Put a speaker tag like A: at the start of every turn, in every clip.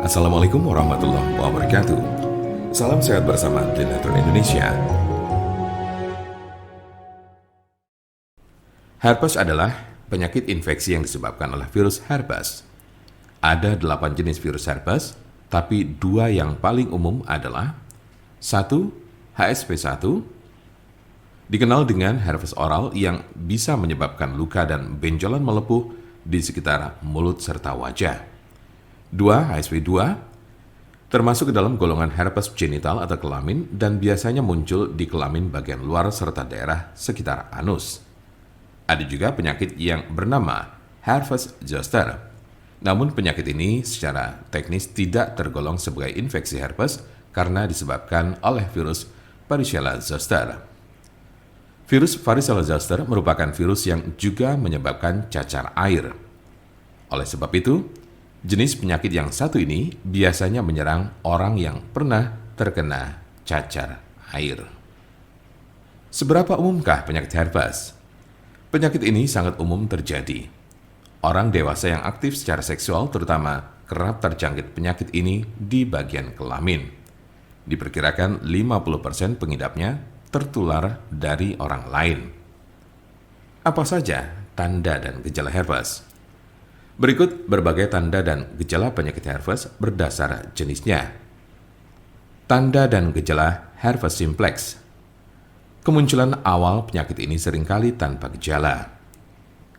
A: Assalamualaikum warahmatullahi wabarakatuh. Salam sehat bersama Trinatron Indonesia. Herpes adalah penyakit infeksi yang disebabkan oleh virus herpes. Ada 8 jenis virus herpes, tapi 2 yang paling umum adalah 1. HSV1, dikenal dengan herpes oral yang bisa menyebabkan luka dan benjolan melepuh di sekitar mulut serta wajah. 2. HSV2, termasuk ke dalam golongan herpes genital atau kelamin dan biasanya muncul di kelamin bagian luar serta daerah sekitar anus. Ada juga penyakit yang bernama herpes zoster. Namun penyakit ini secara teknis tidak tergolong sebagai infeksi herpes karena disebabkan oleh virus Varicella zoster. Virus Varicella zoster merupakan virus yang juga menyebabkan cacar air. Oleh sebab itu, jenis penyakit yang satu ini biasanya menyerang orang yang pernah terkena cacar air. Seberapa umumkah penyakit herpes? Penyakit ini sangat umum terjadi. Orang dewasa yang aktif secara seksual terutama kerap terjangkit penyakit ini di bagian kelamin. Diperkirakan 50% pengidapnya tertular dari orang lain. Apa saja tanda dan gejala herpes? Berikut berbagai tanda dan gejala penyakit herpes berdasar jenisnya. Tanda dan gejala herpes simplex. Kemunculan awal penyakit ini seringkali tanpa gejala.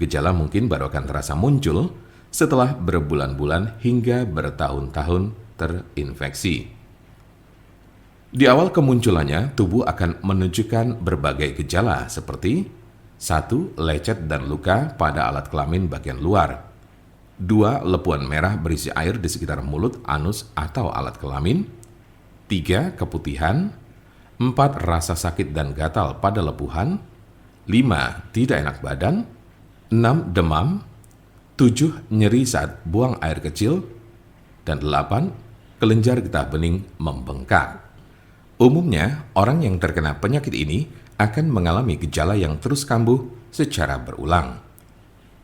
A: Gejala mungkin baru akan terasa muncul setelah berbulan-bulan hingga bertahun-tahun terinfeksi. Di awal kemunculannya, tubuh akan menunjukkan berbagai gejala seperti 1. Lecet dan luka pada alat kelamin bagian luar. 2. Lepuan merah berisi air di sekitar mulut, anus, atau alat kelamin. 3. Keputihan. 4. Rasa sakit dan gatal pada lepuhan. 5. Tidak enak badan. 6. Demam. 7. Nyeri saat buang air kecil. Dan 8. Kelenjar getah bening membengkak. Umumnya, orang yang terkena penyakit ini akan mengalami gejala yang terus kambuh secara berulang.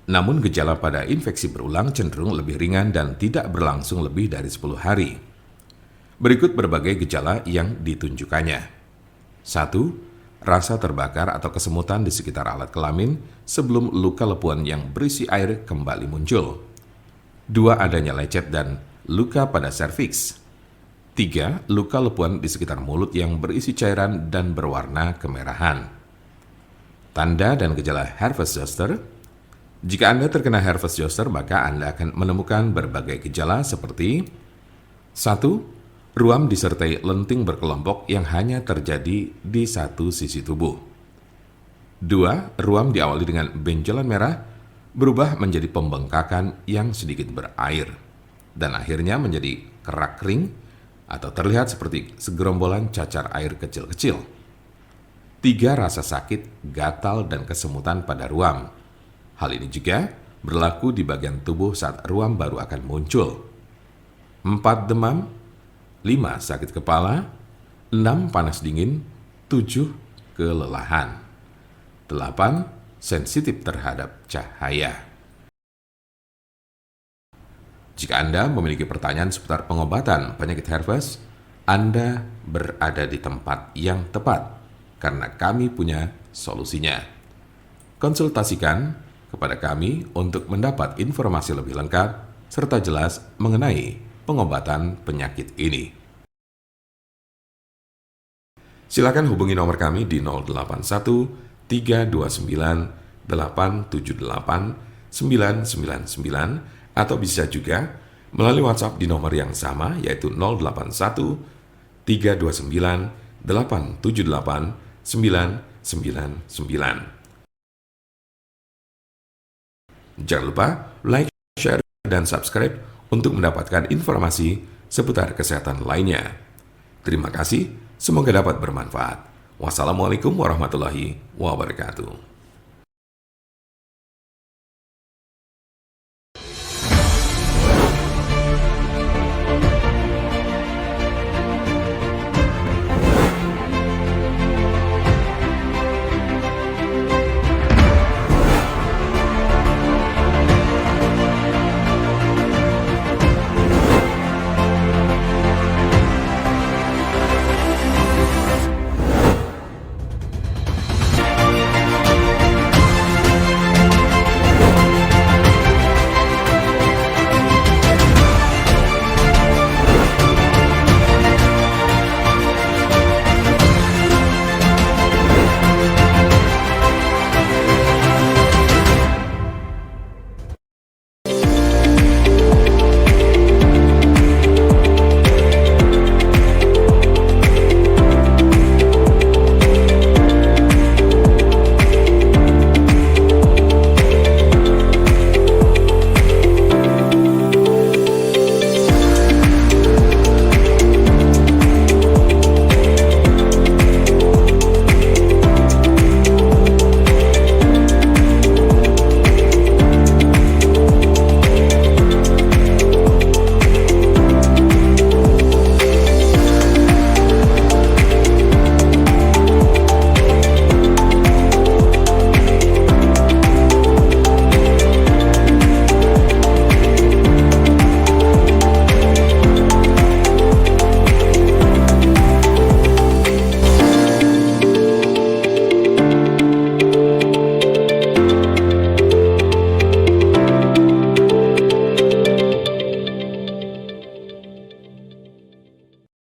A: Namun gejala pada infeksi berulang cenderung lebih ringan dan tidak berlangsung lebih dari 10 hari. Berikut berbagai gejala yang ditunjukkannya. 1. Rasa terbakar atau kesemutan di sekitar alat kelamin sebelum luka lepuan yang berisi air kembali muncul. 2. Adanya lecet dan luka pada serviks. 3. Luka lepuan di sekitar mulut yang berisi cairan dan berwarna kemerahan. Tanda dan gejala herpes zoster. Jika Anda terkena herpes zoster, maka Anda akan menemukan berbagai gejala seperti 1. Ruam disertai lenting berkelompok yang hanya terjadi di satu sisi tubuh. 2. Ruam diawali dengan benjolan merah berubah menjadi pembengkakan yang sedikit berair dan akhirnya menjadi kerak kering atau terlihat seperti segerombolan cacar air kecil-kecil. 3. Rasa sakit, gatal, dan kesemutan pada ruam. Hal ini juga berlaku di bagian tubuh saat ruam baru akan muncul. 4. Demam. 5. Sakit kepala. 6. Panas dingin. 7. Kelelahan. 8. Sensitif terhadap cahaya. Jika Anda memiliki pertanyaan seputar pengobatan penyakit herpes, Anda berada di tempat yang tepat karena kami punya solusinya. Konsultasikan kepada kami untuk mendapat informasi lebih lengkap serta jelas mengenai pengobatan penyakit ini. Silakan hubungi nomor kami di 081 329 878 999 atau bisa juga melalui WhatsApp di nomor yang sama yaitu 081 329 878 999. Jangan lupa like, share, dan subscribe untuk mendapatkan informasi seputar kesehatan lainnya. Terima kasih, semoga dapat bermanfaat. Wassalamualaikum warahmatullahi wabarakatuh.